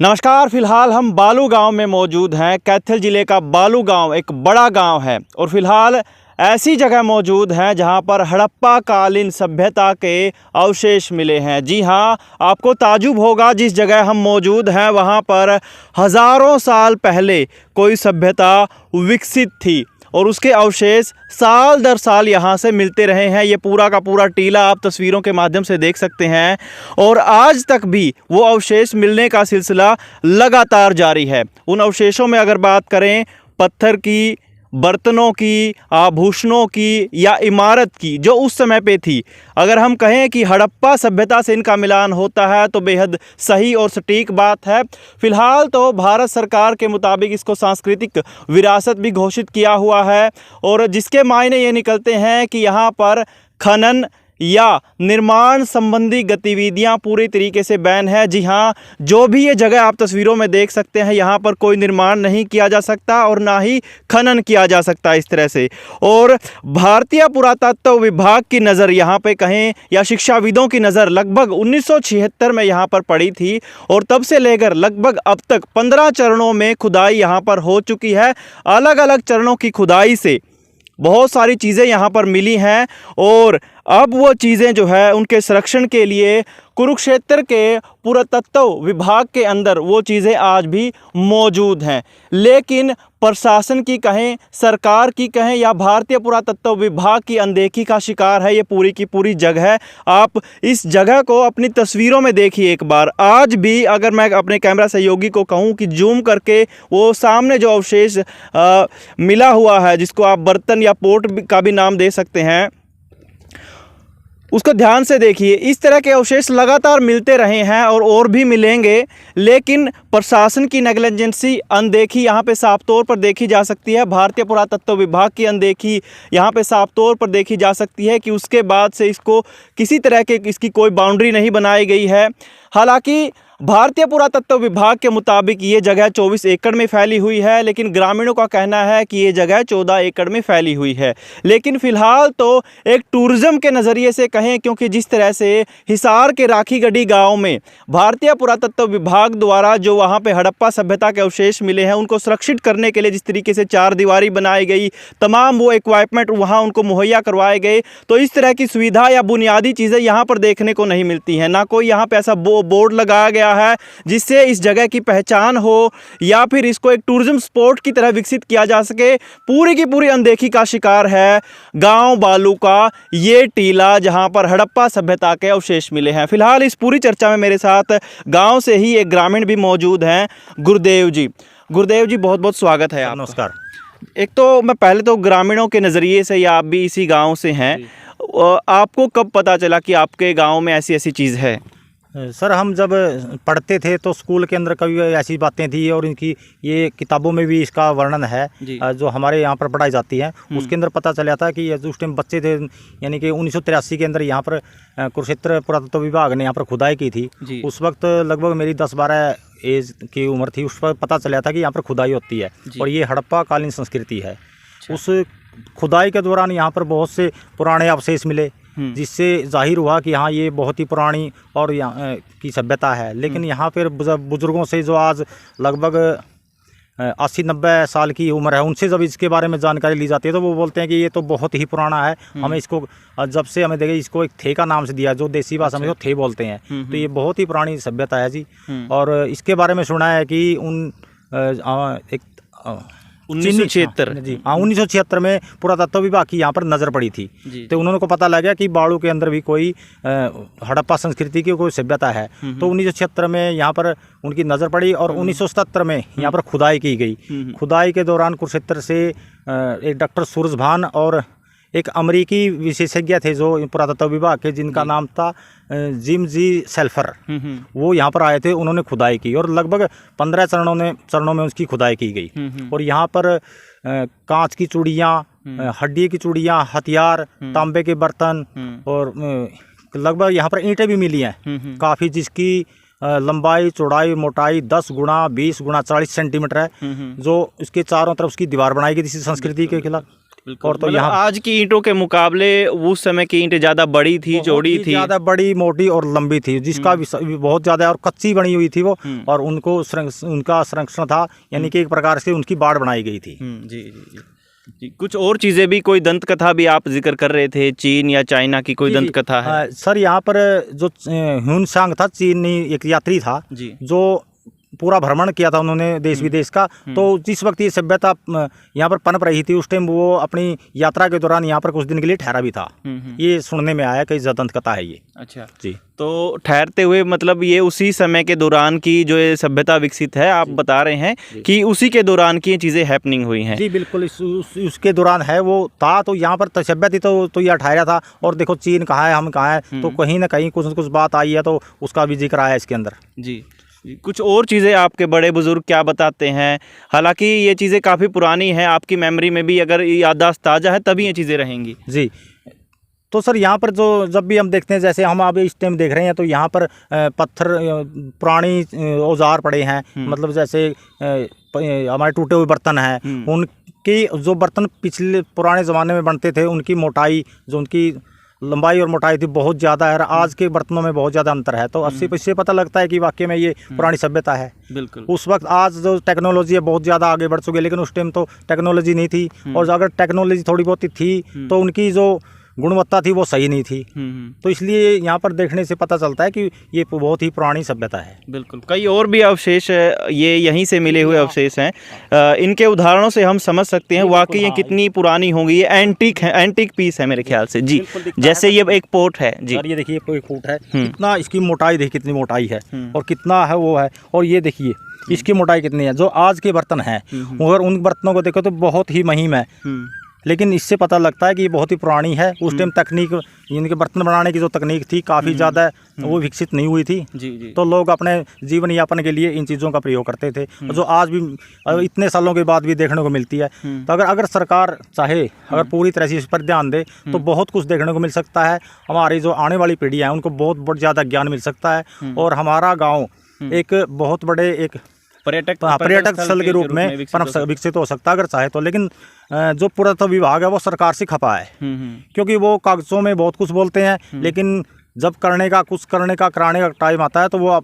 नमस्कार। फिलहाल हम बालू गांव में मौजूद हैं। कैथल ज़िले का बालू गांव एक बड़ा गांव है और फिलहाल ऐसी जगह मौजूद हैं जहां पर हड़प्पा कालीन सभ्यता के अवशेष मिले हैं। जी हां, आपको ताजुब होगा, जिस जगह हम मौजूद हैं वहां पर हज़ारों साल पहले कोई सभ्यता विकसित थी और उसके अवशेष साल दर साल यहाँ से मिलते रहे हैं। ये पूरा का पूरा टीला आप तस्वीरों के माध्यम से देख सकते हैं और आज तक भी वो अवशेष मिलने का सिलसिला लगातार जारी है। उन अवशेषों में अगर बात करें पत्थर की, बर्तनों की, आभूषणों की या इमारत की जो उस समय पे थी, अगर हम कहें कि हड़प्पा सभ्यता से इनका मिलान होता है तो बेहद सही और सटीक बात है। फ़िलहाल तो भारत सरकार के मुताबिक इसको सांस्कृतिक विरासत भी घोषित किया हुआ है और जिसके मायने ये निकलते हैं कि यहाँ पर खनन या निर्माण संबंधी गतिविधियां पूरी तरीके से बैन है। जी हां, जो भी ये जगह आप तस्वीरों में देख सकते हैं, यहाँ पर कोई निर्माण नहीं किया जा सकता और ना ही खनन किया जा सकता इस तरह से। और भारतीय पुरातत्व विभाग की नज़र यहाँ पे कहें या शिक्षाविदों की नज़र लगभग 1976 में यहाँ पर पड़ी थी और तब से लेकर लगभग अब तक 15 चरणों में खुदाई यहाँ पर हो चुकी है। अलग अलग चरणों की खुदाई से बहुत सारी चीज़ें यहाँ पर मिली हैं और अब वो चीज़ें जो है उनके संरक्षण के लिए कुरुक्षेत्र के पुरातत्व विभाग के अंदर वो चीज़ें आज भी मौजूद हैं। लेकिन प्रशासन की कहें, सरकार की कहें या भारतीय पुरातत्व विभाग की अनदेखी का शिकार है ये पूरी की पूरी जगह। आप इस जगह को अपनी तस्वीरों में देखिए एक बार। आज भी अगर मैं अपने कैमरा सहयोगी को कहूँ कि जूम करके वो सामने जो अवशेष मिला हुआ है, जिसको आप बर्तन या पोट का भी नाम दे सकते हैं, उसको ध्यान से देखिए। इस तरह के अवशेष लगातार मिलते रहे हैं और भी मिलेंगे, लेकिन प्रशासन की नेग्लिजेंसी, अनदेखी यहाँ पे साफ तौर पर देखी जा सकती है। भारतीय पुरातत्व विभाग की अनदेखी यहाँ पे साफ तौर पर देखी जा सकती है कि उसके बाद से इसको किसी तरह के इसकी कोई बाउंड्री नहीं बनाई गई है। हालांकि भारतीय पुरातत्व विभाग के मुताबिक ये जगह 24 एकड़ में फैली हुई है, लेकिन ग्रामीणों का कहना है कि ये जगह 14 एकड़ में फैली हुई है। लेकिन फ़िलहाल तो एक टूरिज़्म के नज़रिए से कहें, क्योंकि जिस तरह से हिसार के राखीगढ़ी गांव में भारतीय पुरातत्व विभाग द्वारा जो वहां पे हड़प्पा सभ्यता के अवशेष मिले हैं उनको सुरक्षित करने के लिए जिस तरीके से चार दीवारी बनाई गई, तमाम वो इक्वाइपमेंट वहाँ उनको मुहैया करवाए गए, तो इस तरह की सुविधा या बुनियादी चीज़ें यहाँ पर देखने को नहीं मिलती हैं। ना कोई यहाँ पर ऐसा बोर्ड लगाया गया है जिससे इस जगह की पहचान हो या फिर इसको एक टूरिज्म स्पॉट की तरह विकसित किया जा सके। पूरी की पूरी अनदेखी का शिकार है गांव बालू का ये टीला जहां पर हड़प्पा सभ्यता के अवशेष मिले हैं। फिलहाल इस पूरी चर्चा में मेरे साथ गांव से ही एक ग्रामीण भी मौजूद हैं, गुरुदेव जी। गुरुदेव जी, बहुत बहुत स्वागत है। नमस्कार। एक तो मैं पहले तो ग्रामीणों के नज़रिए से, या आप भी इसी गाँव से हैं, आपको कब पता चला कि आपके गाँव में ऐसी ऐसी चीज़ है? सर, हम जब पढ़ते थे तो स्कूल के अंदर कभी ऐसी बातें थी और इनकी ये किताबों में भी इसका वर्णन है जो हमारे यहाँ पर पढ़ाई जाती है। उसके अंदर पता चला था कि उस टाइम बच्चे थे, यानी कि 1983 के अंदर यहाँ पर कुरुक्षेत्र पुरातत्व विभाग ने यहाँ पर खुदाई की थी। उस वक्त लगभग मेरी 10-12 एज की उम्र थी। उस पर पता चला था कि यहाँ पर खुदाई होती है और ये हड़प्पा कालीन संस्कृति है। उस खुदाई के दौरान यहाँ पर बहुत से पुराने अवशेष मिले, जिससे जाहिर हुआ कि हाँ, ये बहुत ही पुरानी और यहाँ की सभ्यता है। लेकिन यहाँ पर बुजुर्गों से जो आज लगभग 80-90 साल की उम्र है, उनसे जब इसके बारे में जानकारी ली जाती है तो वो बोलते हैं कि ये तो बहुत ही पुराना है। हमें इसको जब से हमें देखे इसको एक थे का नाम से दिया, जो देसी भाषा में थे बोलते हैं। तो ये बहुत ही पुरानी सभ्यता है जी। और इसके बारे में सुना है कि 1976 जी हाँ, 1976 में पुरातत्व विभाग की यहाँ पर नज़र पड़ी थी। तो उन्होंने को पता लगा कि बाड़ू के अंदर भी कोई हड़प्पा संस्कृति की कोई सभ्यता है। तो 1976 में यहाँ पर उनकी नज़र पड़ी और 1977 में यहाँ पर खुदाई की गई। खुदाई के दौरान कुरुक्षेत्र से एक डॉक्टर सूरजभान और एक अमेरिकी विशेषज्ञ थे जो पुरातत्व विभाग के, जिनका नाम था जिम जी सेल्फर, वो यहाँ पर आए थे। उन्होंने खुदाई की और लगभग 15 चरणों में उसकी खुदाई की गई। और यहाँ पर कांच की चूड़ियाँ, हड्डी की चूड़ियाँ, हथियार, तांबे के बर्तन और लगभग यहाँ पर ईंटें भी मिली हैं काफ़ी, जिसकी लंबाई, चौड़ाई, मोटाई 10 गुणा 20 गुणा 40 सेंटीमीटर है। जो उसके चारों तरफ उसकी दीवार बनाई गई थी संस्कृति के खिलाफ। और तो यहाँ आज की ईंटों के मुकाबले उस समय की ईंटें ज्यादा बड़ी थी, चौड़ी थी, ज्यादा बड़ी, मोटी और लंबी थी, जिसका बहुत ज्यादा और कच्ची बनी हुई थी वो, और उनको उनका संरक्षण था, यानी कि एक प्रकार से उनकी बाड़ बनाई गई थी। जी जी जी जी। कुछ और चीजें भी, कोई दंत कथा भी आप जिक्र कर रहे थे, चीन या चाइना की कोई दंत कथा है? सर यहाँ पर जो ह्यूनसांग था, चीनी एक यात्री था जी, जो पूरा भ्रमण किया था उन्होंने देश विदेश का, तो जिस वक्त ये सभ्यता यहाँ पर पनप रही थी, उस टाइम वो अपनी यात्रा के दौरान यहाँ पर कुछ दिन के लिए ठहरा भी था। ये सुनने में आया कि दंत कथा है ये। अच्छा जी। तो ठहरते हुए मतलब ये उसी समय के दौरान की जो ये सभ्यता विकसित है, आप बता रहे हैं कि उसी के दौरान की ये चीज़ें हैपनिंग हुई हैं? जी बिल्कुल, उसके दौरान है वो था, तो यहाँ पर सभ्यता थी तो यह ठहरा था। और देखो चीन कहाँ है, हम कहाँ है, तो कहीं ना कहीं कुछ न कुछ बात आई है, तो उसका भी जिक्र आया इसके अंदर। जी। कुछ और चीज़ें आपके बड़े बुजुर्ग क्या बताते हैं? हालांकि ये चीज़ें काफ़ी पुरानी हैं, आपकी मेमोरी में भी अगर याददाश्त ताज़ा है तभी ये चीज़ें रहेंगी। जी। तो सर यहाँ पर जो जब भी हम देखते हैं, जैसे हम अब इस टाइम देख रहे हैं, तो यहाँ पर पत्थर, पुरानी औजार पड़े हैं, मतलब जैसे हमारे टूटे हुए बर्तन हैं, उनकी जो बर्तन पिछले पुराने ज़माने में बनते थे, उनकी मोटाई, जो उनकी लंबाई और मोटाई थी, बहुत ज़्यादा है। आज के बर्तनों में बहुत ज़्यादा अंतर है, तो इससे पता लगता है कि वाकई में ये पुरानी सभ्यता है। बिल्कुल। उस वक्त, आज जो टेक्नोलॉजी है बहुत ज़्यादा आगे बढ़ चुकी है, लेकिन उस टाइम तो टेक्नोलॉजी नहीं थी, और अगर टेक्नोलॉजी थोड़ी बहुत थी तो उनकी जो गुणवत्ता थी वो सही नहीं थी। तो इसलिए यहाँ पर देखने से पता चलता है कि ये बहुत ही पुरानी सभ्यता है। बिल्कुल। कई और भी अवशेष ये यहीं से मिले हुए अवशेष हैं, इनके उदाहरणों से हम समझ सकते हैं वाकई ये कितनी पुरानी होंगी। ये एंटीक है, एंटीक पीस है मेरे ख्याल से। जी, जैसे ये एक पोर्ट है। जी, ये देखिए एक फुट है, कितना इसकी मोटाई देखिए, कितनी मोटाई है, और कितना है वो है, और ये देखिए इसकी मोटाई कितनी है। जो आज के बर्तन हैं, अगर उन बर्तनों को देखो तो बहुत ही महीन है, लेकिन इससे पता लगता है कि ये बहुत ही पुरानी है। उस टाइम तकनीक, इनके बर्तन बनाने की जो तकनीक थी काफ़ी ज़्यादा वो विकसित नहीं हुई थी। जी जी। तो लोग अपने जीवन यापन के लिए इन चीज़ों का प्रयोग करते थे, जो आज भी इतने सालों के बाद भी देखने को मिलती है। तो अगर सरकार चाहे, अगर पूरी तरह से इस पर ध्यान दे, तो बहुत कुछ देखने को मिल सकता है। हमारी जो आने वाली पीढ़ी है उनको बहुत ज़्यादा ज्ञान मिल सकता है, और हमारा गाँव एक बहुत बड़े एक पर्यटक स्थल के रूप में विकसित हो सकता है अगर चाहे तो। लेकिन जो पुरातत्व विभाग है वो सरकार से खपा है, क्योंकि वो कागजों में बहुत कुछ बोलते हैं, लेकिन जब कराने का टाइम आता है तो वो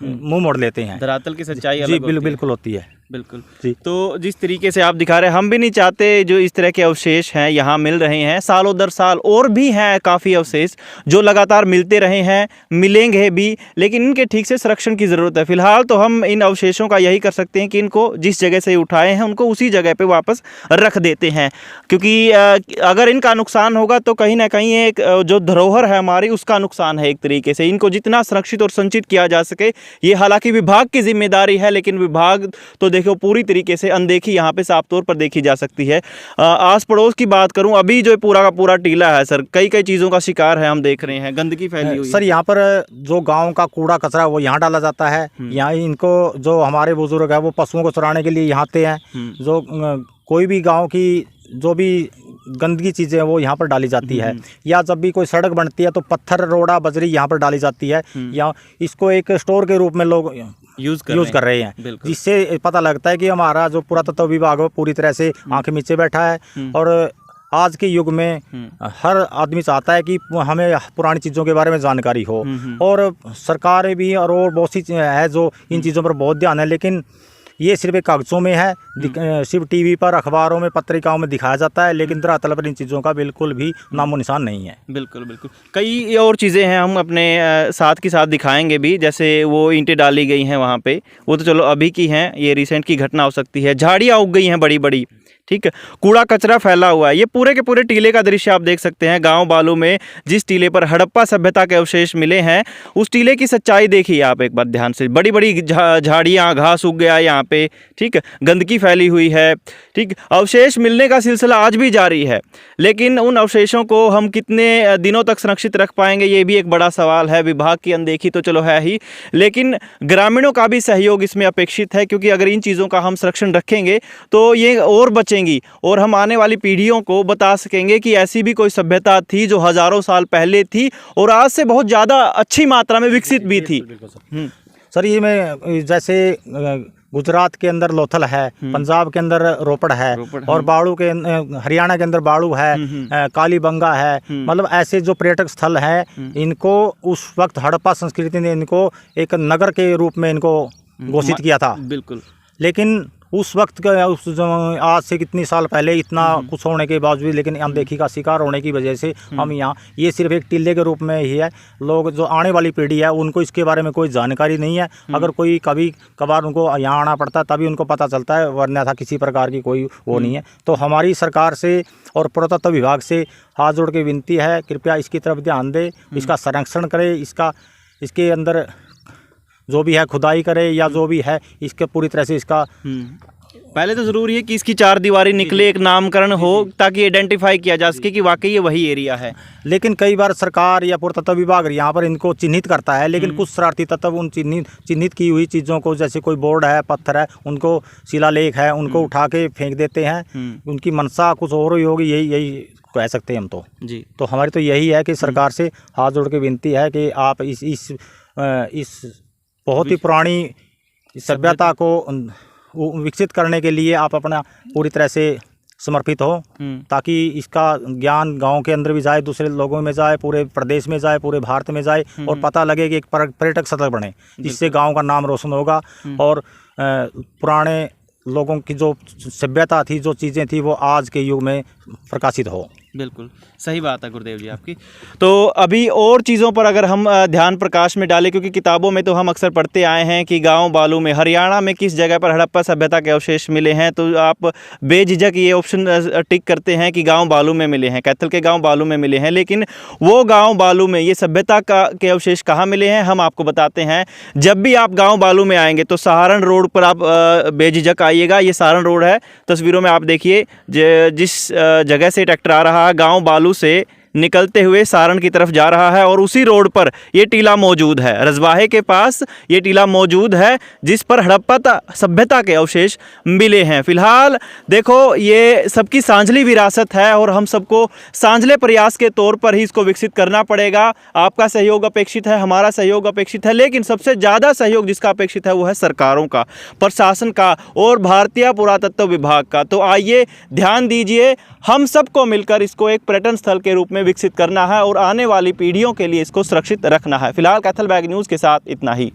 मुंह मोड़ लेते हैं। धरातल की सच्चाई जी बिल्कुल होती है। बिल्कुल जी। तो जिस तरीके से आप दिखा रहे हैं, हम भी नहीं चाहते जो इस तरह के अवशेष हैं यहाँ मिल रहे हैं, सालों दर साल और भी हैं काफ़ी अवशेष जो लगातार मिलते रहे हैं, मिलेंगे भी, लेकिन इनके ठीक से संरक्षण की ज़रूरत है। फिलहाल तो हम इन अवशेषों का यही कर सकते हैं कि इनको जिस जगह से उठाए हैं उनको उसी जगह पर वापस रख देते हैं, क्योंकि अगर इनका नुकसान होगा तो कहीं ना कहीं एक जो धरोहर है हमारी उसका नुकसान है। एक तरीके से इनको जितना सुरक्षित और संचित किया जा सके, ये हालांकि विभाग की जिम्मेदारी है, लेकिन विभाग तो देखो पूरी तरीके से अनदेखी यहाँ पे साफ तौर पर देखी जा सकती है। आस पड़ोस की बात करूँ, अभी जो पूरा का पूरा टीला है सर, कई कई चीज़ों का शिकार है, हम देख रहे हैं, गंदगी फैली हुई है। सर यहाँ पर जो गांव का कूड़ा कचरा वो यहाँ डाला जाता है। यहाँ इनको जो हमारे बुजुर्ग है वो पशुओं को चराने के लिए यहाँ आते हैं। जो कोई भी गाँव की जो भी गंदगी चीज़ें हैं वो यहाँ पर डाली जाती है, या जब भी कोई सड़क बनती है तो पत्थर, रोड़ा, बजरी यहाँ पर डाली जाती है, या इसको एक स्टोर के रूप में लोग यूज़ कर रहे हैं, जिससे पता लगता है कि हमारा जो पुरातत्व विभाग है पूरी तरह से आंखें मीचे बैठा है। और आज के युग में हर आदमी चाहता है कि हमें पुरानी चीज़ों के बारे में जानकारी हो, और सरकारें भी और बहुत सी है जो इन चीज़ों पर बहुत ध्यान है, लेकिन ये सिर्फ एक कागजों में है, सिर्फ टीवी पर, अखबारों में, पत्रिकाओं में दिखाया जाता है, लेकिन धरातल पर इन चीज़ों का बिल्कुल भी नामो निशान नहीं है। बिल्कुल बिल्कुल। कई और चीज़ें हैं, हम अपने साथ के साथ दिखाएंगे भी, जैसे वो ईंटें डाली गई हैं वहाँ पे, वो तो चलो अभी की हैं, ये रिसेंट की घटना हो सकती है। झाड़ियाँ उग गई हैं बड़ी बड़ी, ठीक है, कूड़ा कचरा फैला हुआ है। ये पूरे के पूरे टीले का दृश्य आप देख सकते हैं। गांव बालू में जिस टीले पर हड़प्पा सभ्यता के अवशेष मिले हैं, उस टीले की सच्चाई देखिए आप एक बार ध्यान से। बड़ी बड़ी झाड़ियाँ, घास उग गया यहाँ पे, ठीक है, गंदगी फैली हुई है, ठीक। अवशेष मिलने का सिलसिला आज भी जारी है, लेकिन उन अवशेषों को हम कितने दिनों तक संरक्षित रख पाएंगे, ये भी एक बड़ा सवाल है। विभाग की अनदेखी तो चलो है ही, लेकिन ग्रामीणों का भी सहयोग इसमें अपेक्षित है, क्योंकि अगर इन चीज़ों का हम संरक्षण रखेंगे तो ये और बचेंगी, और हम आने वाली पीढ़ियों को बता सकेंगे कि ऐसी भी कोई सभ्यता थी जो हजारों साल पहले थी और आज से बहुत ज़्यादा अच्छी मात्रा में विकसित भी थी। सर ये मैं जैसे गुजरात के अंदर लोथल है, पंजाब के अंदर रोपड़ है, और बाड़ू के हरियाणा के अंदर बाड़ू है, कालीबंगा है। मतलब ऐसे जो पर्यटक स्थल हैं, इनको उस वक्त हड़प्पा संस्कृति ने इनको एक नगर के रूप में इनको घोषित किया था। बिल्कुल। लेकिन उस वक्त का आज से कितनी साल पहले इतना कुछ होने के बावजूद, लेकिन अनदेखी का शिकार होने की वजह से हम यहाँ ये सिर्फ एक टिल्ले के रूप में ही है। लोग जो आने वाली पीढ़ी है उनको इसके बारे में कोई जानकारी नहीं है। अगर कोई कभी कभार उनको यहाँ आना पड़ता है तभी उनको पता चलता है, वरना था किसी प्रकार की कोई वो नहीं है। तो हमारी सरकार से और पुरातत्व विभाग से हाथ जोड़ के विनती है, कृपया इसकी तरफ ध्यान दे, इसका संरक्षण करे, इसके अंदर जो भी है खुदाई करे या जो भी है इसके पूरी तरह से इसका पहले तो ज़रूरी है कि इसकी चार दीवारी निकले, एक नामकरण हो, ताकि आइडेंटिफाई किया जा सके कि वाकई ये वही एरिया है। लेकिन कई बार सरकार या पुरातत्व विभाग यहाँ पर इनको चिन्हित करता है, लेकिन कुछ शरारती तत्व उन चिन्हित की हुई चीज़ों को, जैसे कोई बोर्ड है, पत्थर है, उनको शिलालेख है, उनको उठा के फेंक देते हैं। उनकी मंशा कुछ और ही होगी, यही कह सकते हैं हम तो जी। तो हमारी तो यही है कि सरकार से हाथ जोड़ के विनती है कि आप इस बहुत ही पुरानी सभ्यता को विकसित करने के लिए आप अपना पूरी तरह से समर्पित हो, ताकि इसका ज्ञान गांव के अंदर भी जाए, दूसरे लोगों में जाए, पूरे प्रदेश में जाए, पूरे भारत में जाए, और पता लगे कि एक पर्यटक स्थल बने, जिससे गांव का नाम रोशन होगा और पुराने लोगों की जो सभ्यता थी, जो चीज़ें थी, वो आज के युग में प्रकाशित हो। बिल्कुल सही बात है गुरुदेव जी आपकी। तो अभी और चीज़ों पर अगर हम ध्यान प्रकाश में डालें, क्योंकि किताबों में तो हम अक्सर पढ़ते आए हैं कि गांव बालू में हरियाणा में किस जगह पर हड़प्पा सभ्यता के अवशेष मिले हैं, तो आप बेझिझक ये ऑप्शन टिक करते हैं कि गांव बालू में मिले हैं, कैथल के गांव बालू में मिले हैं। लेकिन वो गांव बालू में ये सभ्यता के अवशेष कहाँ मिले हैं, हम आपको बताते हैं। जब भी आप गाँव बालू में आएँगे तो सहारण रोड पर आप बेझिझक आइएगा। ये सहारण रोड है, तस्वीरों में आप देखिए जिस जगह से ट्रैक्टर आ रहा है, गाँव बालू से निकलते हुए सारण की तरफ जा रहा है, और उसी रोड पर ये टीला मौजूद है। रजवाहे के पास ये टीला मौजूद है जिस पर हड़प्पा सभ्यता के अवशेष मिले हैं। फिलहाल देखो ये सबकी सांझली विरासत है और हम सबको सांझले प्रयास के तौर पर ही इसको विकसित करना पड़ेगा। आपका सहयोग अपेक्षित है, हमारा सहयोग अपेक्षित है, लेकिन सबसे ज़्यादा सहयोग जिसका अपेक्षित है वो है सरकारों का, प्रशासन का और भारतीय पुरातत्व विभाग का। तो आइए ध्यान दीजिए, हम सबको मिलकर इसको एक पर्यटन स्थल के रूप में विकसित करना है और आने वाली पीढ़ियों के लिए इसको सुरक्षित रखना है। फिलहाल कैथल बैग न्यूज़ के साथ इतना ही।